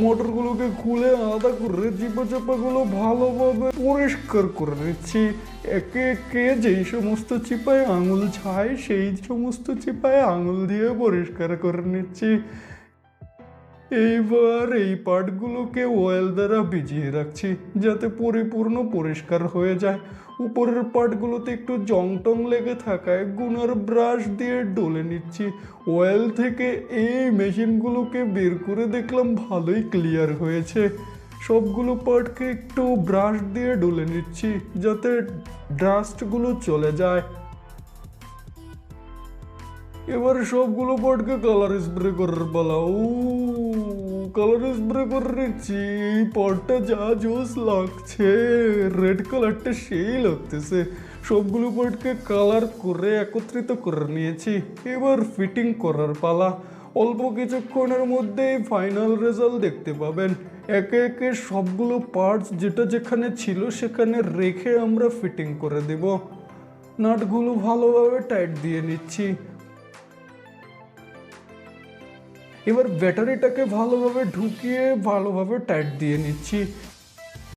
মোটরগুলোকে খুলে আলাদা করে চিপা চাপাগুলো ভালোভাবে পরিষ্কার করে নিচ্ছি। একে একে যেই সমস্ত চিপায় আঙুল ছাই সেই সমস্ত চিপায় আঙুল দিয়ে পরিষ্কার করে নিচ্ছি। এইবার এই পার্টগুলোকে অয়েল দ্বারা ভিজিয়ে রাখছি যাতে পরিপূর্ণ পরিষ্কার হয়ে যায়। উপরের পার্টগুলোতে একটু জং টং লেগে থাকায় গুনার ব্রাশ দিয়ে ডলে নিচ্ছি। অয়েল থেকে এই মেশিনগুলোকে বের করে দেখলাম ভালোই ক্লিয়ার হয়েছে। সবগুলো পার্টকে একটু ব্রাশ দিয়ে ডলে নিচ্ছি যাতে ডাস্টগুলো চলে যায়। এবার সবগুলো পার্টকে কালার স্প্রে করার পালা। কালার স্প্রে করে নিচ্ছি। এই পার্টটা যা জোস লাগছে, রেড কালারটা সেই লাগতেছে। সবগুলো পার্টকে কালার করে একত্রিত করে নিয়েছি। এবার ফিটিং করার পালা। অল্প কিছুক্ষণের মধ্যেই ফাইনাল রেজাল্ট দেখতে পাবেন। একে একে সবগুলো পার্টস যেটা যেখানে ছিল সেখানে রেখে আমরা ফিটিং করে দেব। নাটগুলো ভালোভাবে টাইট দিয়ে নিচ্ছি। এবার ব্যাটারিটাকে ভালোভাবে ঢুকিয়ে ভালোভাবে টাইট দিয়ে নিচ্ছি।